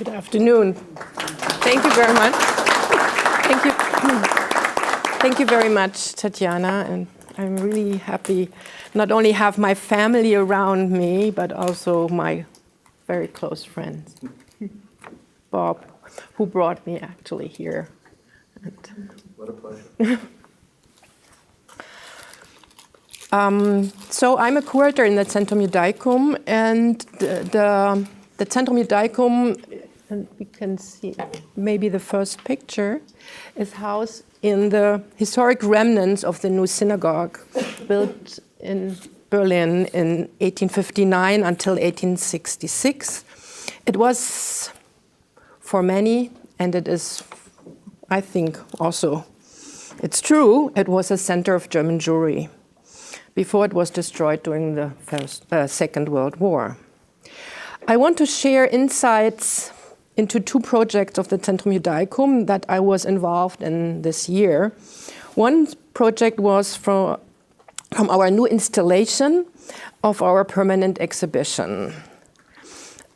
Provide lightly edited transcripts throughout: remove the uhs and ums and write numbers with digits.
Good afternoon. Thank you very much. Thank you. Thank you very much, Tatjana. And I'm really happy not only have my family around me, but also my very close friends. Bob, who brought me actually here. What a pleasure. So I'm a curator in the Centrum Judaicum, and the Centrum Judaicum, and we can see maybe the first picture, is housed in the historic remnants of the new synagogue built in Berlin in 1859 until 1866. It was, for many, and it is, I think also, it's true, it was a center of German Jewry before it was destroyed during the Second World War. I want to share insights into two projects of the Centrum Judaicum that I was involved in this year. One project was from our new installation of our permanent exhibition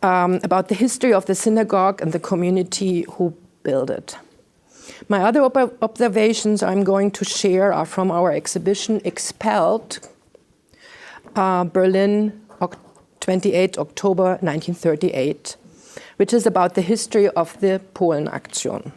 about the history of the synagogue and the community who built it. My other observations I'm going to share are from our exhibition Expelled, Berlin, 28 October 1938, which is about the history of the Polenaktion.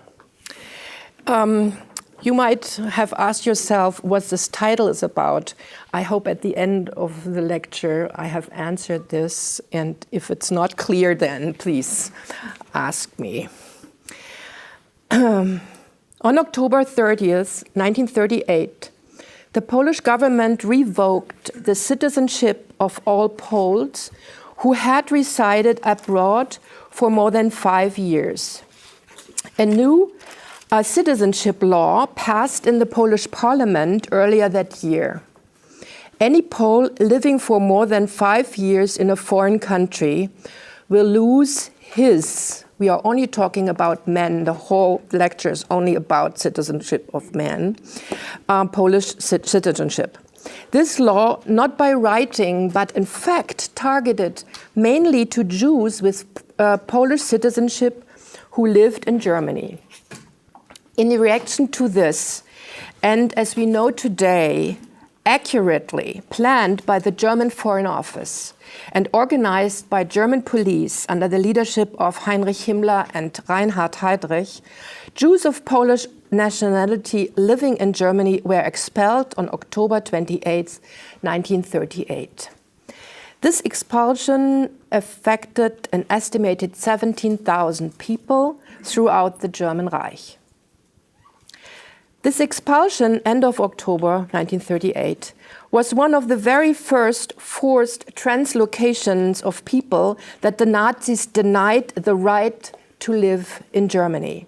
You might have asked yourself what this title is about. I hope at the end of the lecture I have answered this, and if it's not clear then please ask me. On October 30th, 1938, the Polish government revoked the citizenship of all Poles who had resided abroad for more than 5 years. A new citizenship law passed in the Polish parliament earlier that year. Any Pole living for more than 5 years in a foreign country will lose his, we are only talking about men, the whole lecture is only about citizenship of men, Polish citizenship. This law, not by writing, but in fact targeted mainly to Jews with Polish citizenship who lived in Germany. In reaction to this, and as we know today, accurately planned by the German Foreign Office and organized by German police under the leadership of Heinrich Himmler and Reinhard Heydrich, Jews of Polish nationality living in Germany were expelled on October 28, 1938. This expulsion affected an estimated 17,000 people throughout the German Reich. This expulsion, end of October 1938, was one of the very first forced translocations of people that the Nazis denied the right to live in Germany.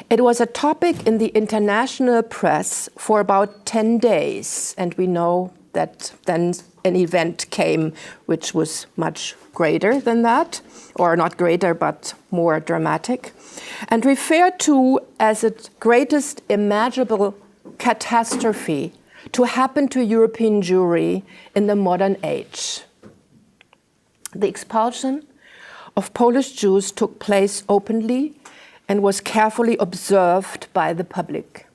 It was a topic in the international press for about 10 days, and we know that then an event came which was much greater than that, or not greater, but more dramatic, and referred to as its greatest imaginable catastrophe to happen to European Jewry in the modern age. The expulsion of Polish Jews took place openly and was carefully observed by the public.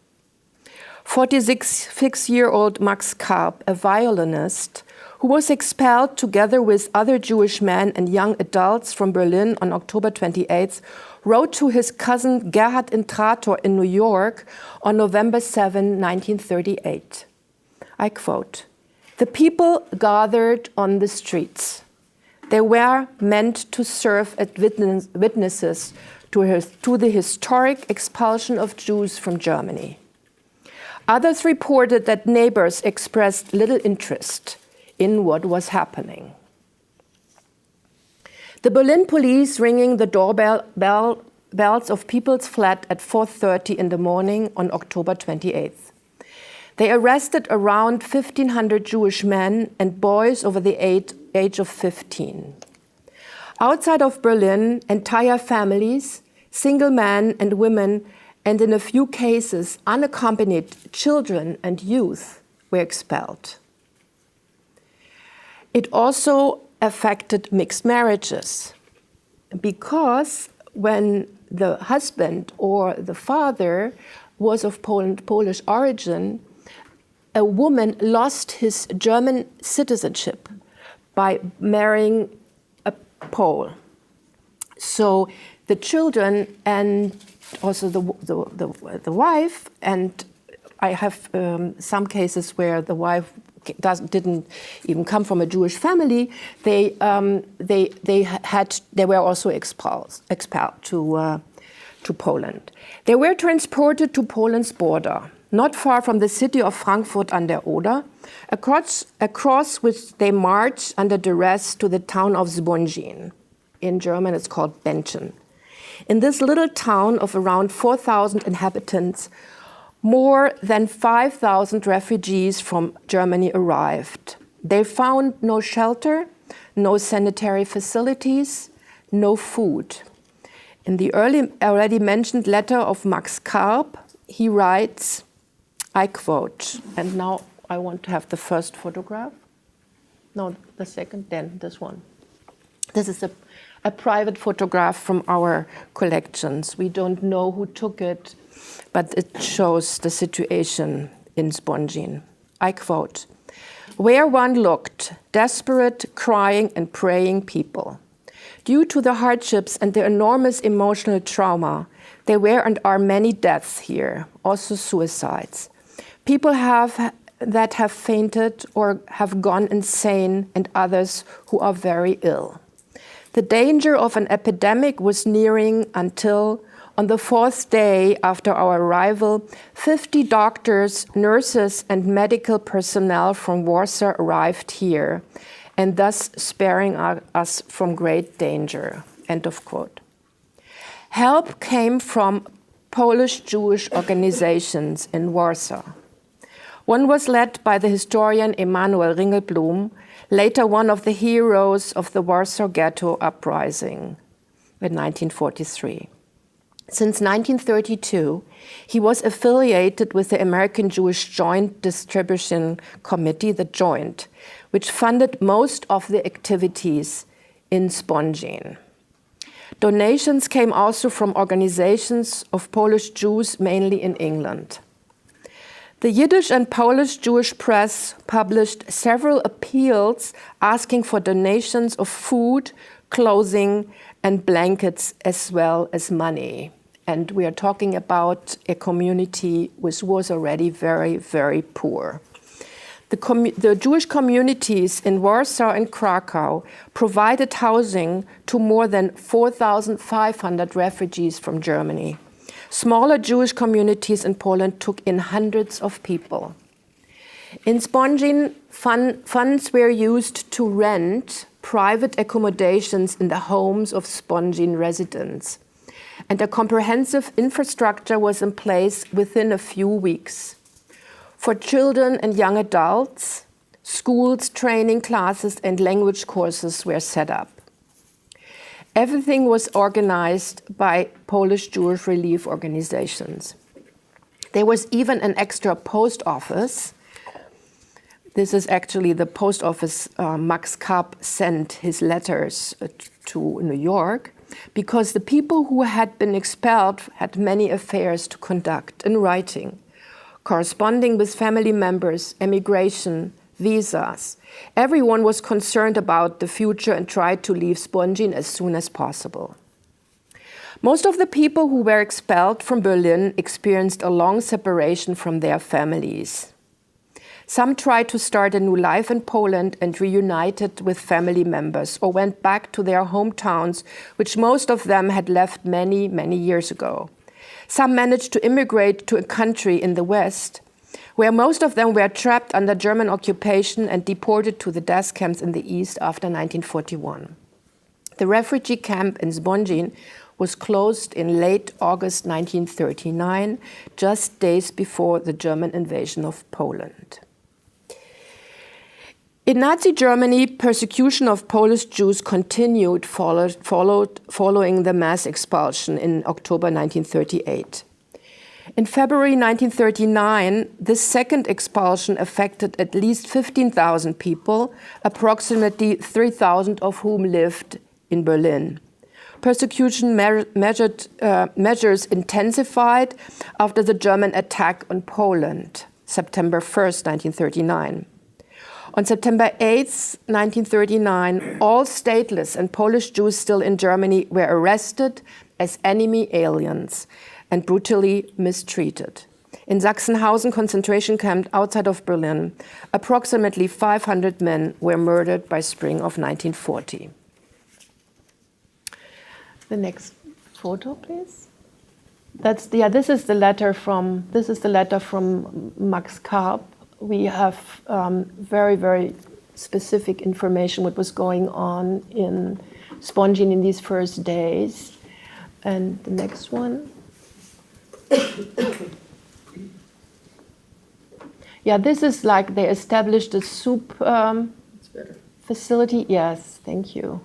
46-year-old Max Karp, a violinist, who was expelled together with other Jewish men and young adults from Berlin on October 28th, wrote to his cousin Gerhard Intrator in New York on November 7, 1938. I quote, "The people gathered on the streets. They were meant to serve as witnesses to the historic expulsion of Jews from Germany. Others reported that neighbors expressed little interest in what was happening. The Berlin police ringing the doorbells of people's flat at 4:30 in the morning on October 28th. They arrested around 1,500 Jewish men and boys over the age of 15. Outside of Berlin, entire families, single men and women, and in a few cases, unaccompanied children and youth were expelled. It also affected mixed marriages because when the husband or the father was of Polish origin, a woman lost his German citizenship by marrying a Pole. So the children and also the wife, and I have some cases where the wife didn't even come from a Jewish family. They were also expelled to Poland. They were transported to Poland's border, not far from the city of Frankfurt an der Oder, across which they marched under duress to the town of Zbacyzn. In German, it's called Bentschen. In this little town of around 4,000 inhabitants, more than 5,000 refugees from Germany arrived. They found no shelter, no sanitary facilities, no food. In the already mentioned letter of Max Karp, he writes, I quote, and now I want to have the first photograph. No, the second, then this one. This is a private photograph from our collections. We don't know who took it, but it shows the situation in Zbacyzn. I quote, where one looked, desperate, crying and praying people. Due to the hardships and the enormous emotional trauma, there were and are many deaths here, also suicides. People that have fainted or have gone insane, and others who are very ill. The danger of an epidemic was nearing until, on the 4th day after our arrival, 50 doctors, nurses, and medical personnel from Warsaw arrived here, and thus sparing us from great danger. End of quote. Help came from Polish Jewish organizations in Warsaw. One was led by the historian Emanuel Ringelblum, later one of the heroes of the Warsaw Ghetto uprising in 1943. Since 1932, he was affiliated with the American Jewish Joint Distribution Committee, the Joint, which funded most of the activities in Zbacyzn. Donations came also from organizations of Polish Jews, mainly in England. The Yiddish and Polish Jewish press published several appeals asking for donations of food, clothing, and blankets, as well as money. And we are talking about a community which was already very, very poor. The Jewish communities in Warsaw and Krakow provided housing to more than 4,500 refugees from Germany. Smaller Jewish communities in Poland took in hundreds of people. In Zbacyzn, funds were used to rent private accommodations in the homes of Zbacyzn residents, and a comprehensive infrastructure was in place within a few weeks. For children and young adults, schools, training classes, and language courses were set up. Everything was organized by Polish Jewish relief organizations. There was even an extra post office. This is actually the post office Max Karp sent his letters to New York, because the people who had been expelled had many affairs to conduct in writing, corresponding with family members, emigration, visas. Everyone was concerned about the future and tried to leave Zbacyzn as soon as possible. Most of the people who were expelled from Berlin experienced a long separation from their families. Some tried to start a new life in Poland and reunited with family members, or went back to their hometowns, which most of them had left many, many years ago. Some managed to immigrate to a country in the West, where most of them were trapped under German occupation and deported to the death camps in the East after 1941. The refugee camp in Zbacyzn was closed in late August 1939, just days before the German invasion of Poland. In Nazi Germany, persecution of Polish Jews continued following the mass expulsion in October 1938. In February 1939, this second expulsion affected at least 15,000 people, approximately 3,000 of whom lived in Berlin. Persecution measures intensified after the German attack on Poland, September 1st, 1939. On September 8th, 1939, all stateless and Polish Jews still in Germany were arrested as enemy aliens and brutally mistreated. In Sachsenhausen concentration camp outside of Berlin, approximately 500 men were murdered by spring of 1940. The next photo, please. This is the letter from Max Karp. We have very, very specific information what was going on in Zbaczyn in these first days. And the next one. Yeah, this is like they established a soup facility. Yes, thank you.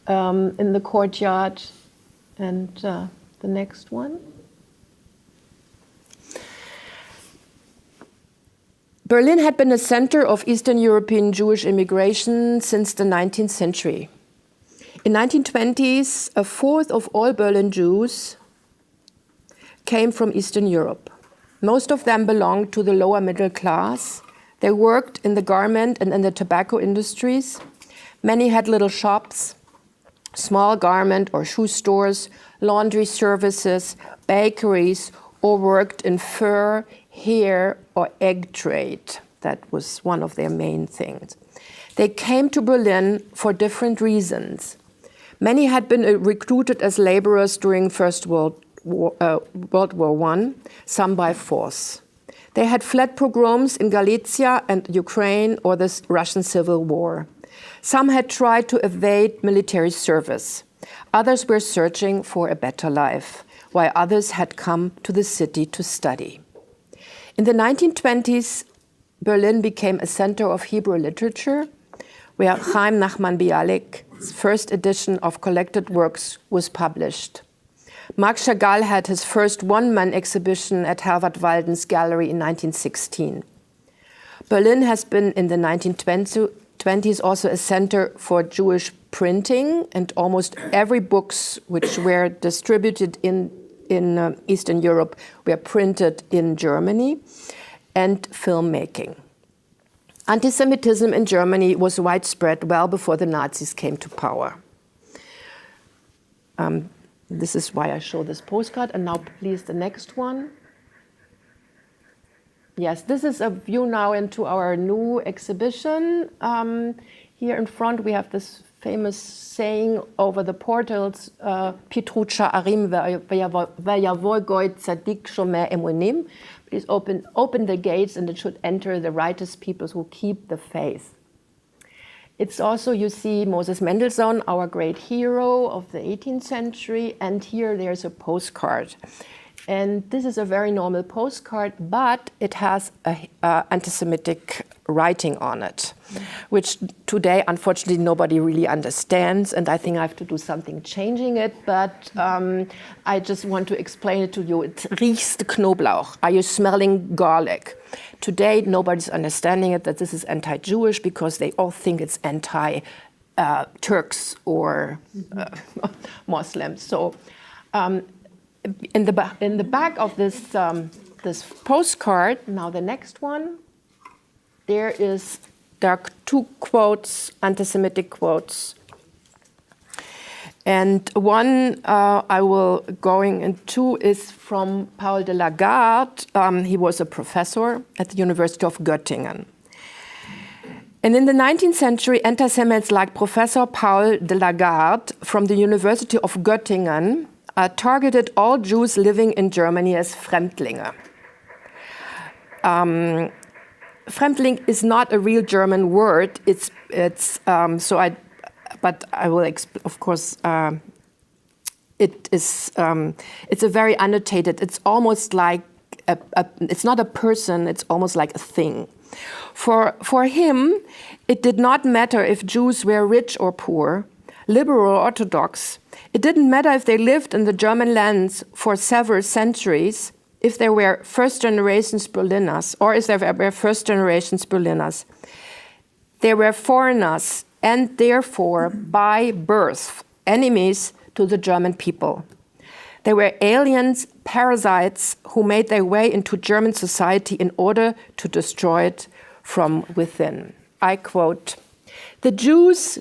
In the courtyard. And the next one. Berlin had been a center of Eastern European Jewish immigration since the 19th century. In 1920s, a fourth of all Berlin Jews came from Eastern Europe. Most of them belonged to the lower middle class. They worked in the garment and in the tobacco industries. Many had little shops, small garment or shoe stores, laundry services, bakeries, or worked in fur, hair, or egg trade. That was one of their main things. They came to Berlin for different reasons. Many had been recruited as laborers during First World War I, some by force. They had fled pogroms in Galicia and Ukraine or the Russian Civil War. Some had tried to evade military service. Others were searching for a better life, while others had come to the city to study. In the 1920s, Berlin became a center of Hebrew literature, where Chaim Nachman Bialik's first edition of collected works was published. Marc Chagall had his first one-man exhibition at Herwart Walden's gallery in 1916. Berlin has been in the 1920s also a center for Jewish printing, and almost every books which were distributed in Eastern Europe were printed in Germany, and filmmaking. Anti-Semitism in Germany was widespread well before the Nazis came to power. This is why I show this postcard. And now please the next one. Yes, this is a view now into our new exhibition. Here in front we have this famous saying over the portals, Petrucha Arim Vayavogoy Tzadik Shomer Emunim. Please open the gates and it should enter the righteous peoples who keep the faith. It's also, you see Moses Mendelssohn, our great hero of the 18th century, and here there's a postcard. And this is a very normal postcard, but it has anti-Semitic writing on it, which today, unfortunately, nobody really understands, and I think I have to do something changing it, but I just want to explain it to you. It riechst Knoblauch. Are you smelling garlic? Today, nobody's understanding it, that this is anti-Jewish, because they all think it's anti-Turks or Muslims. So in the back of this postcard, now the next one, there are two quotes, anti-Semitic quotes. And one I will going into is from Paul de Lagarde. He was a professor at the University of Göttingen. And in the 19th century, anti-Semites like Professor Paul de Lagarde from the University of Göttingen targeted all Jews living in Germany as Fremdlinge. Fremdling is not a real German word. It's of course, it is. It's a very annotated. It's almost like it's not a person. It's almost like a thing. For him, it did not matter if Jews were rich or poor, liberal or orthodox. It didn't matter if they lived in the German lands for several centuries, if they were first-generation Berliners, or if they were first-generation Berliners. They were foreigners, and therefore, by birth, enemies to the German people. They were aliens, parasites who made their way into German society in order to destroy it from within. I quote, "The Jews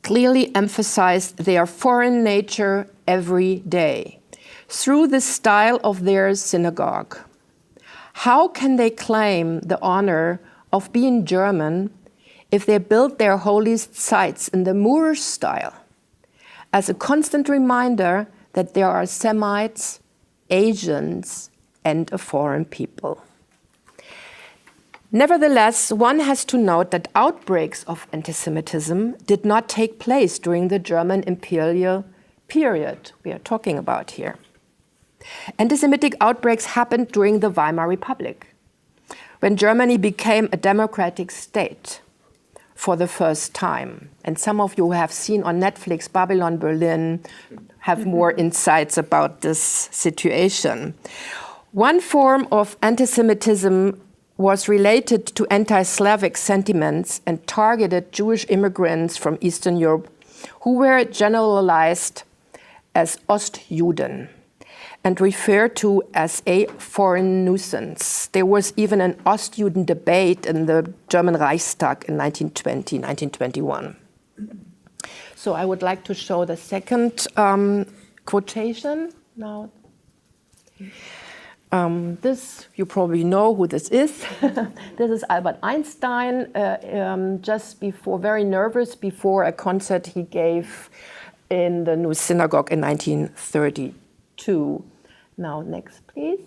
clearly emphasized their foreign nature every day through the style of their synagogue. How can they claim the honor of being German if they built their holiest sites in the Moorish style, as a constant reminder that there are Semites, Asians, and a foreign people?" Nevertheless, one has to note that outbreaks of anti-Semitism did not take place during the German imperial period we are talking about here. Anti-Semitic outbreaks happened during the Weimar Republic, when Germany became a democratic state for the first time. And some of you who have seen on Netflix Babylon Berlin have more insights about this situation. One form of anti-Semitism was related to anti-Slavic sentiments and targeted Jewish immigrants from Eastern Europe who were generalized as Ostjuden and referred to as a foreign nuisance. There was even an Ostjuden debate in the German Reichstag in 1920, 1921. So I would like to show the second quotation now. This, you probably know who this is. This is Albert Einstein, just before, very nervous before a concert he gave in the New Synagogue in 1932. Now, next, please.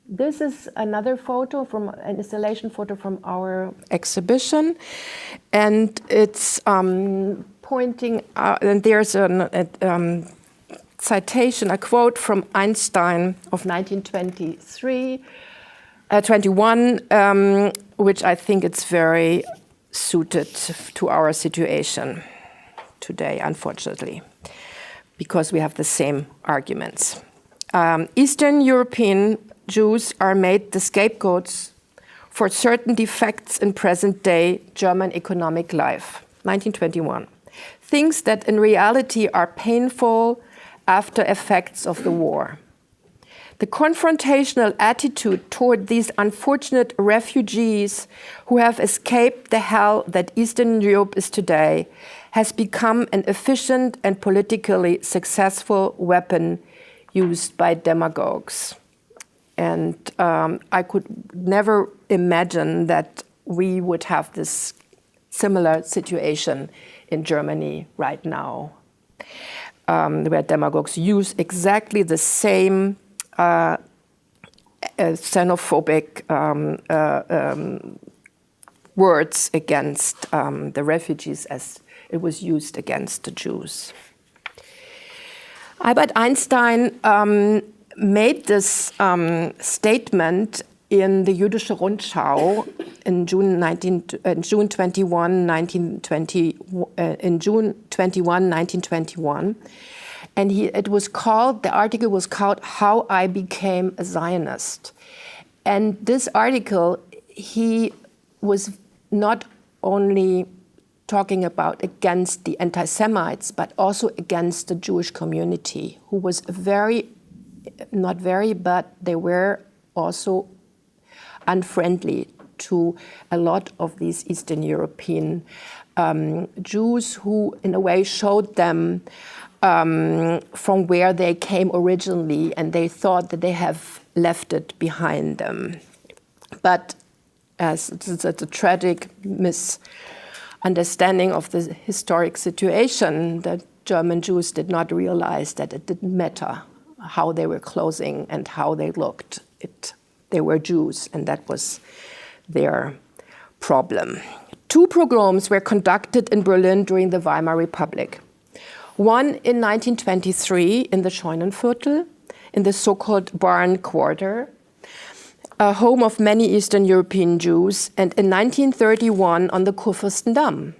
This is another photo from an installation photo from our exhibition, and it's pointing out, and there's a citation, a quote from Einstein of 1921, which I think it's very suited to our situation today, unfortunately, because we have the same arguments. Eastern European Jews are made the scapegoats for certain defects in present-day German economic life, 1921. Things that in reality are painful after effects of the war. The confrontational attitude toward these unfortunate refugees who have escaped the hell that Eastern Europe is today has become an efficient and politically successful weapon used by demagogues. And I could never imagine that we would have this similar situation in Germany right now, where demagogues use exactly the same xenophobic words against the refugees as it was used against the Jews. Albert Einstein made this statement in the Jüdische Rundschau in June 21, 1921, and the article was called "How I Became a Zionist." And this article, he was not only talking about against the anti-Semites, but also against the Jewish community, who was but they were also unfriendly to a lot of these Eastern European Jews, who in a way showed them from where they came originally, and they thought that they have left it behind them. But as it's a tragic misunderstanding of the historic situation, the German Jews did not realize that it didn't matter how they were clothing and how they looked. They were Jews, and that was their problem. 2 pogroms were conducted in Berlin during the Weimar Republic. One in 1923 in the Scheunenviertel, in the so-called Barn Quarter, a home of many Eastern European Jews, and in 1931 on the Kurfürstendamm,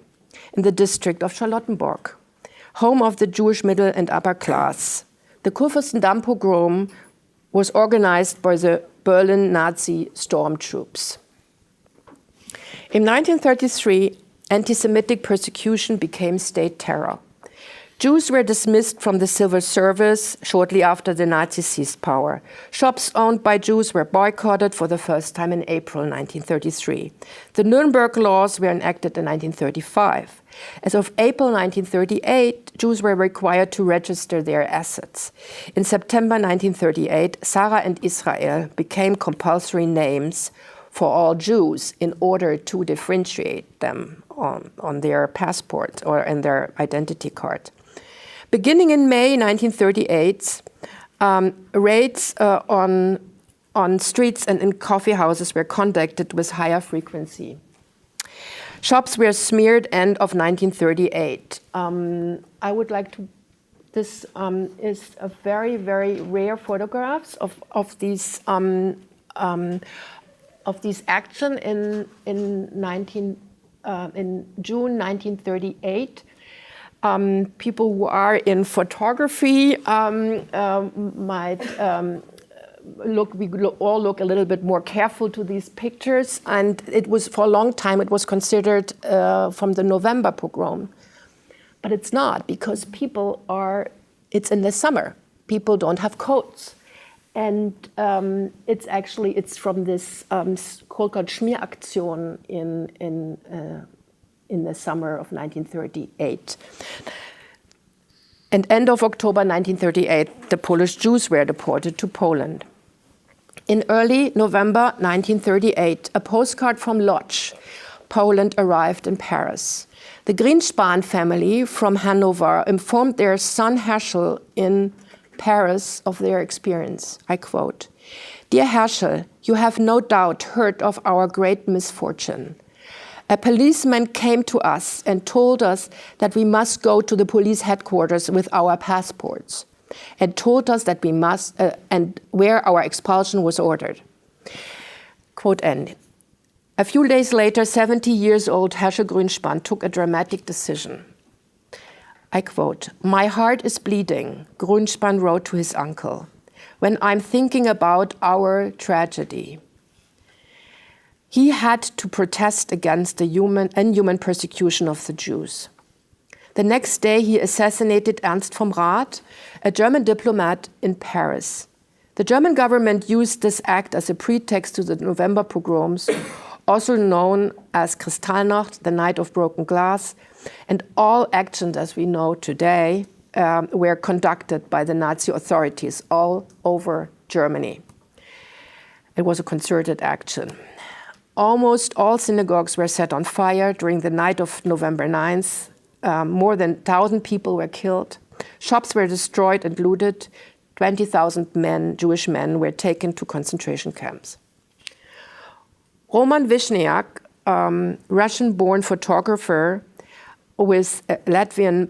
in the district of Charlottenburg, home of the Jewish middle and upper class. The Kurfürstendamm pogrom was organized by the Berlin Nazi stormtroops. In 1933, anti-Semitic persecution became state terror. Jews were dismissed from the civil service shortly after the Nazis seized power. Shops owned by Jews were boycotted for the first time in April 1933. The Nuremberg laws were enacted in 1935. As of April 1938, Jews were required to register their assets. In September 1938, Sarah and Israel became compulsory names for all Jews in order to differentiate them on their passport or in their identity card. Beginning in May 1938, raids on streets and in coffee houses were conducted with higher frequency. Shops were smeared end of 1938. I would like to. This is a very, very rare photographs of these action in June 1938. People who are in photography might all look a little bit more careful to these pictures. And it was, for a long time, it was considered from the November pogrom. But it's not, because it's in the summer. People don't have coats. And it's from this called Schmier-Aktion in the summer of 1938. And end of October 1938, the Polish Jews were deported to Poland. In early November 1938, a postcard from Lodz, Poland, arrived in Paris. The Greenspan family from Hanover informed their son Herschel in Paris of their experience. I quote, "Dear Herschel, you have no doubt heard of our great misfortune. A policeman came to us and told us that we must go to the police headquarters with our passports, and told us that we must, and where our expulsion was ordered." Quote end. A few days later, 70-year-old Herschel Greenspan took a dramatic decision. I quote, "My heart is bleeding," Greenspan wrote to his uncle, "when I'm thinking about our tragedy." He had to protest against the inhuman persecution of the Jews. The next day, he assassinated Ernst vom Rath, a German diplomat in Paris. The German government used this act as a pretext to the November pogroms, also known as Kristallnacht, the Night of Broken Glass, and all actions, as we know today, were conducted by the Nazi authorities all over Germany. It was a concerted action. Almost all synagogues were set on fire during the night of November 9th. More than 1,000 people were killed. Shops were destroyed and looted. 20,000 men, Jewish men, were taken to concentration camps. Roman Vishniac, Russian-born photographer with a Latvian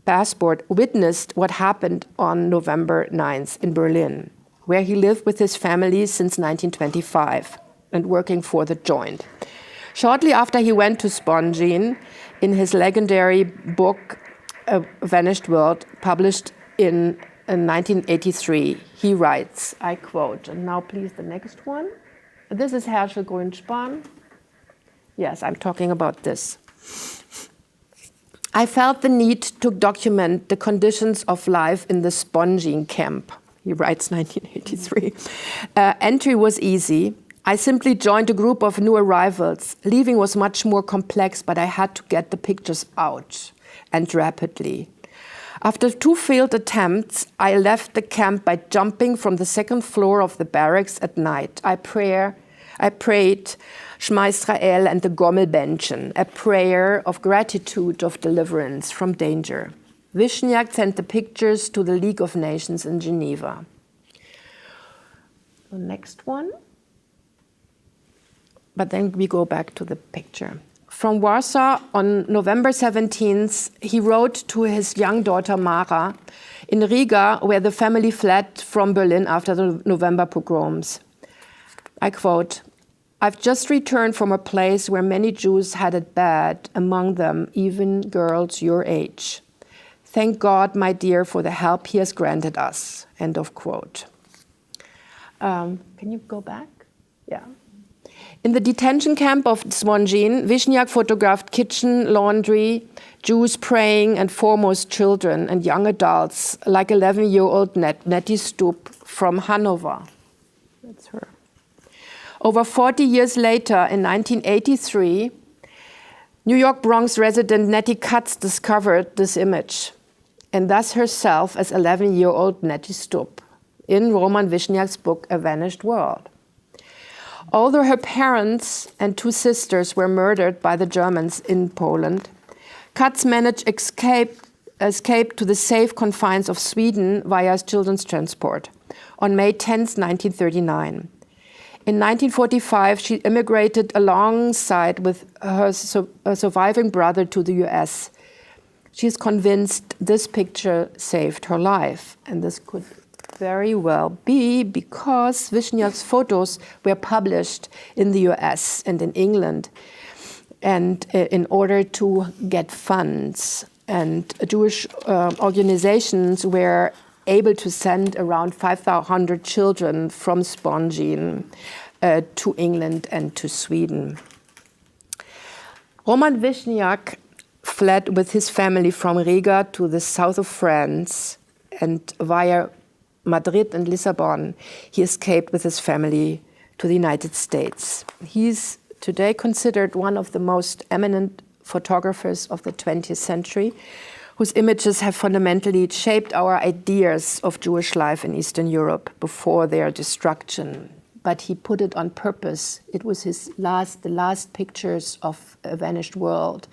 passport, witnessed what happened on November 9th in Berlin, where he lived with his family since 1925 and working for the Joint. Shortly after he went to Zbacyzn, in his legendary book, A Vanished World, published in 1983, he writes, I quote, and now please the next one. This is Herschel Greenspan. Yes, I'm talking about this. "I felt the need to document the conditions of life in the Zbacyzn camp," he writes 1983. "Entry was easy. I simply joined a group of new arrivals. Leaving was much more complex, but I had to get the pictures out, and rapidly. After 2 failed attempts, I left the camp by jumping from the 2nd floor of the barracks at night. I prayed Shema Israel and the Bentschen, a prayer of gratitude of deliverance from danger. Vishniac sent the pictures to the League of Nations in Geneva." The next one. But then we go back to the picture. From Warsaw on November 17th, he wrote to his young daughter Mara in Riga, where the family fled from Berlin after the November pogroms. I quote, "I've just returned from a place where many Jews had it bad, among them even girls your age. Thank God, my dear, for the help he has granted us." End of quote. Can you go back? Yeah. In the detention camp of Zbacyzn, Vishniac photographed kitchen, laundry, Jews praying, and foremost children and young adults, like 11-year-old Nettie Stupp from Hanover. That's her. Over 40 years later, in 1983, New York Bronx resident Nettie Katz discovered this image, and thus herself as 11-year-old Nettie Stupp in Roman Vishniac's book, A Vanished World. Although her parents and two sisters were murdered by the Germans in Poland, Katz managed escape to the safe confines of Sweden via children's transport on May 10, 1939. In 1945, she immigrated alongside with her surviving brother to the US. She is convinced this picture saved her life, and this could very well be because Vishniac's photos were published in the US and in England, and in order to get funds. And Jewish organizations were able to send around 500 children from Zbacyzn to England and to Sweden. Roman Vishniac fled with his family from Riga to the south of France, and via Madrid and Lisbon, he escaped with his family to the United States. He's today considered one of the most eminent photographers of the 20th century, whose images have fundamentally shaped our ideas of Jewish life in Eastern Europe before their destruction. But he put it on purpose. It was the last pictures of A Vanished World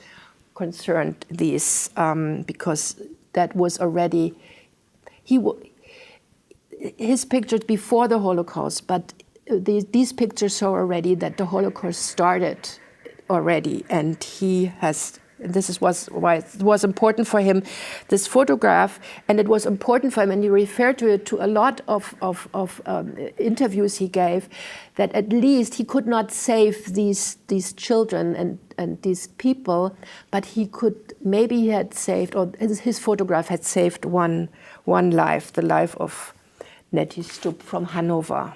concerned these, because that was already, his pictures before the Holocaust, but these pictures show already that the Holocaust started already, and he has, was why it was important for him, this photograph, and it was important for him, and he referred to it to a lot of interviews he gave, that at least he could not save these children and these people, but maybe he had saved, or his photograph had saved one life, the life of Nettie Stupp from Hanover.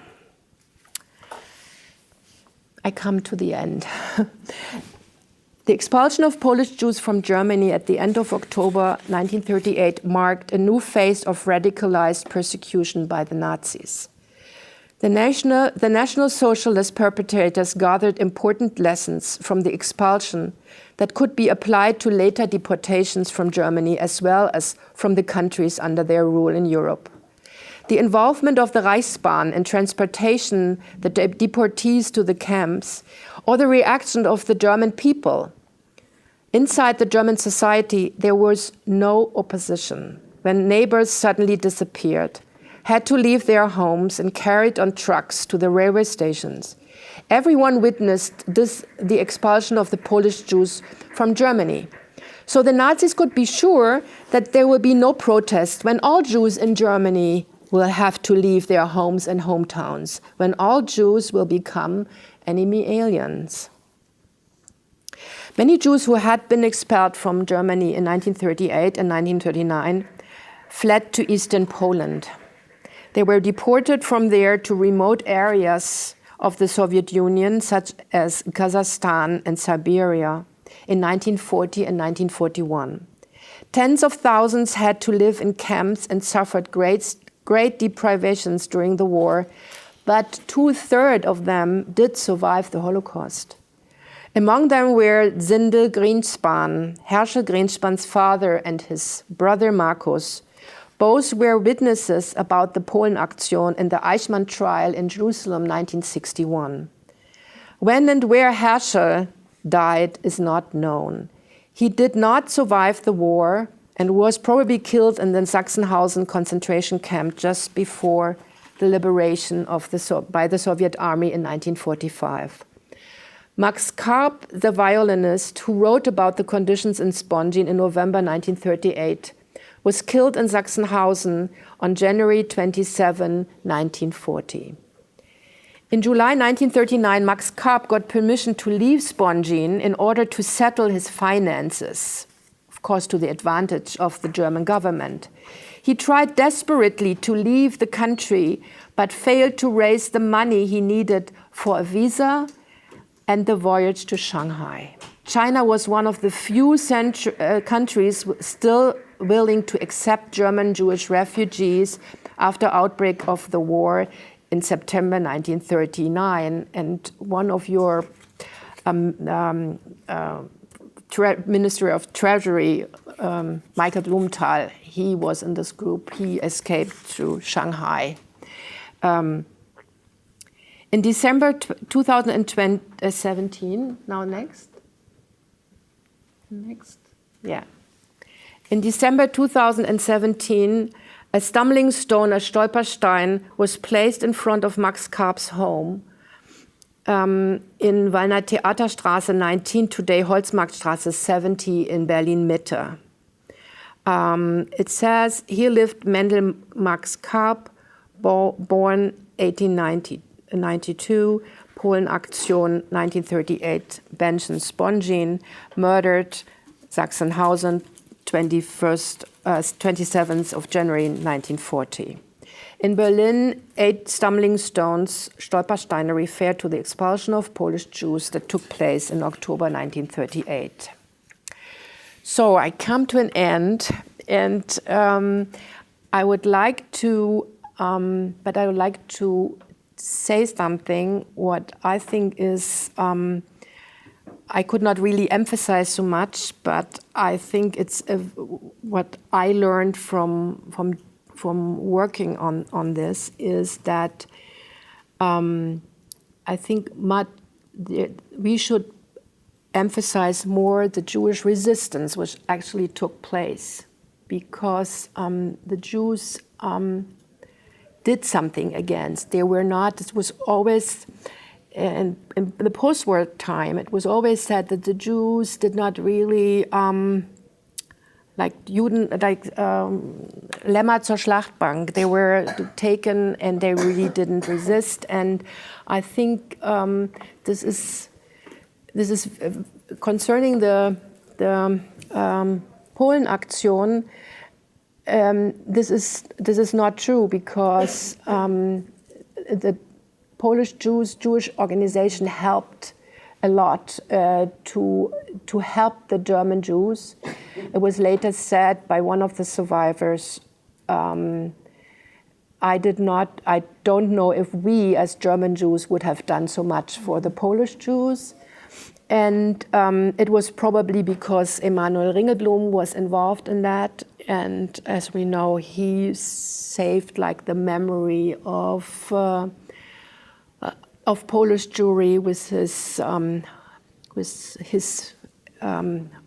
I come to the end. The expulsion of Polish Jews from Germany at the end of October 1938 marked a new phase of radicalized persecution by the Nazis. The National Socialist perpetrators gathered important lessons from the expulsion that could be applied to later deportations from Germany as well as from the countries under their rule in Europe. The involvement of the Reichsbahn in transportation, the deportees to the camps, or the reaction of the German people. Inside the German society, there was no opposition when neighbors suddenly disappeared, had to leave their homes and carried on trucks to the railway stations. Everyone witnessed the expulsion of the Polish Jews from Germany. So the Nazis could be sure that there will be no protest when all Jews in Germany will have to leave their homes and hometowns, when all Jews will become enemy aliens. Many Jews who had been expelled from Germany in 1938 and 1939 fled to eastern Poland. They were deported from there to remote areas of the Soviet Union, such as Kazakhstan and Siberia, in 1940 and 1941. Tens of thousands had to live in camps and suffered great deprivations during the war, but 2/3 of them did survive the Holocaust. Among them were Zindel Greenspan, Herschel Greenspan's father, and his brother Markus. Both were witnesses about the Polenaktion and the Eichmann trial in Jerusalem, 1961. When and where Herschel died is not known. He did not survive the war and was probably killed in the Sachsenhausen concentration camp just before the liberation by the Soviet army in 1945. Max Karp, the violinist who wrote about the conditions in Zbacyzn in November 1938, was killed in Sachsenhausen on January 27, 1940. In July 1939, Max Karp got permission to leave Zbacyzn in order to settle his finances, of course to the advantage of the German government. He tried desperately to leave the country, but failed to raise the money he needed for a visa, and the voyage to Shanghai. China was one of the few countries still willing to accept German Jewish refugees after outbreak of the war in September 1939. And one of your Ministry of Treasury, Michael Blumenthal, he was in this group. He escaped to Shanghai. In December 2017, now next. Yeah. In December 2017, a stumbling stone, a Stolperstein, was placed in front of Max Karps' home in Wallner Theaterstraße 19, today Holzmarktstraße 70 in Berlin-Mitte. It says, here lived Mendel Max Karp, born 1892, Polenaktion 1938, Bentschen, Zbaczyn, murdered Sachsenhausen 27th of January 1940. In Berlin, 8 stumbling stones, Stolpersteine, refer to the expulsion of Polish Jews that took place in October 1938. So I come to an end, and I would like to say something what I think is, I could not really emphasize so much, but I think it's what I learned from working on this is that I think we should emphasize more the Jewish resistance which actually took place, because the Jews did something against. They were not, it was always, in the post-war time, it was always said that the Jews did not really, Lämmer zur Schlachtbank, they were taken and they really didn't resist. And I think this is concerning the Polenaktion. This is not true, because the Polish Jewish organization helped a lot to help the German Jews. It was later said by one of the survivors, I don't know if we as German Jews would have done so much for the Polish Jews. And it was probably because Emanuel Ringelblum was involved in that. And as we know, he saved the memory of Polish Jewry with his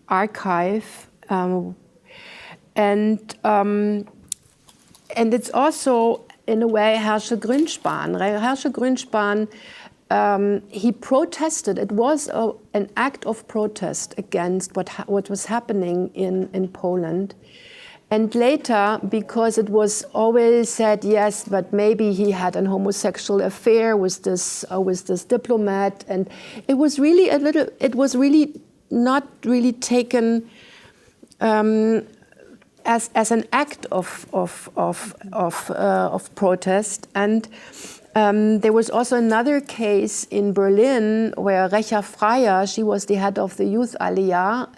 archive, and it's also in a way Herrscher Grünspan. Herrscher Grünspan, he protested. It was an act of protest against what was happening in Poland. And later, because it was always said, yes, but maybe he had an homosexual affair with this diplomat, and it was really not really taken as an act of protest. And there was also another case in Berlin where Recha Freier, she was the head of the Youth Aliyah,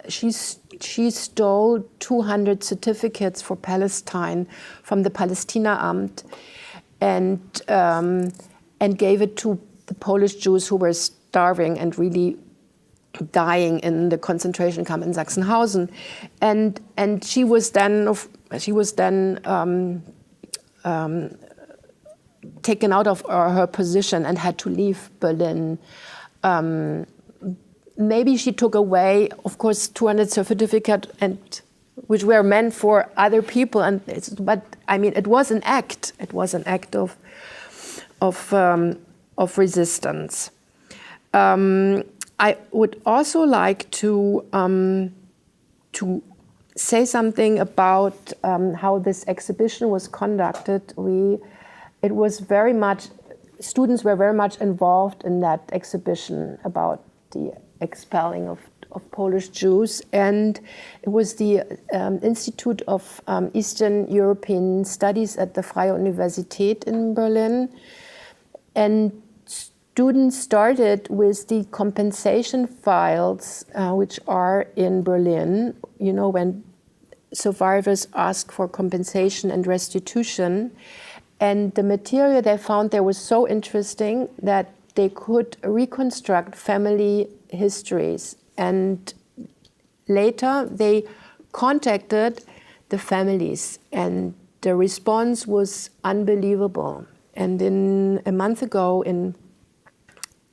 she stole 200 certificates for Palestine from the Palästinaamt and gave it to the Polish Jews who were starving and really dying in the concentration camp in Sachsenhausen, and she was then taken out of her position and had to leave Berlin. Maybe she took away, of course, 200 certificates, and which were meant for other people. But I mean, it was an act. It was an act of resistance. I would also like to say something about how this exhibition was conducted. It was very much, students were very much involved in that exhibition about the expelling of Polish Jews, and it was the Institute of Eastern European Studies at the Freie Universität in Berlin, and students started with the compensation files, which are in Berlin, you know, when survivors ask for compensation and restitution. And the material they found there was so interesting that they could reconstruct family histories. And later they contacted the families, and the response was unbelievable. And in a month ago, in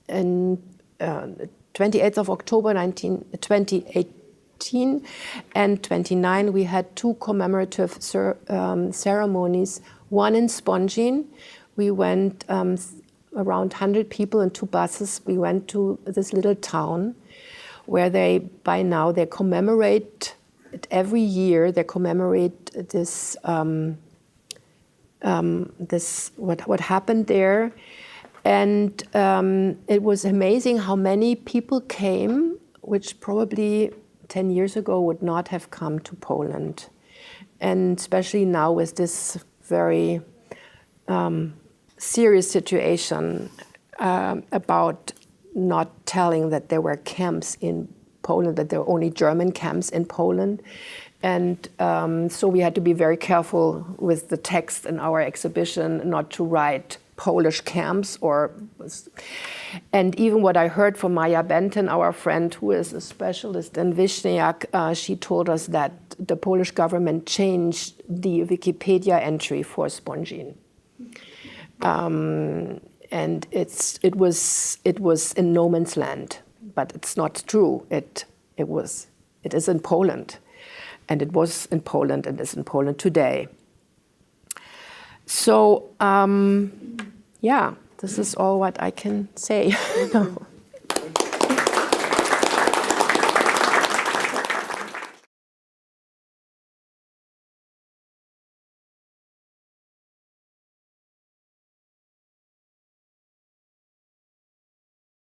28th of October 2018 and 29, we had two commemorative ceremonies. One in Zbacyzn, we went around 100 people in two buses. We went to this little town where by now they commemorate it every year. They commemorate this what happened there, and it was amazing how many people came, which probably 10 years ago would not have come to Poland, and especially now with this very serious situation about not telling that there were camps in Poland, that there were only German camps in Poland. And so we had to be very careful with the text in our exhibition not to write Polish camps and even what I heard from Maja Bentschen, our friend who is a specialist in Vishniac, she told us that the Polish government changed the Wikipedia entry for Zbacyzn. And it was in no man's land, but it's not true. It is in Poland. And it was in Poland and is in Poland today. So, yeah, this is all what I can say.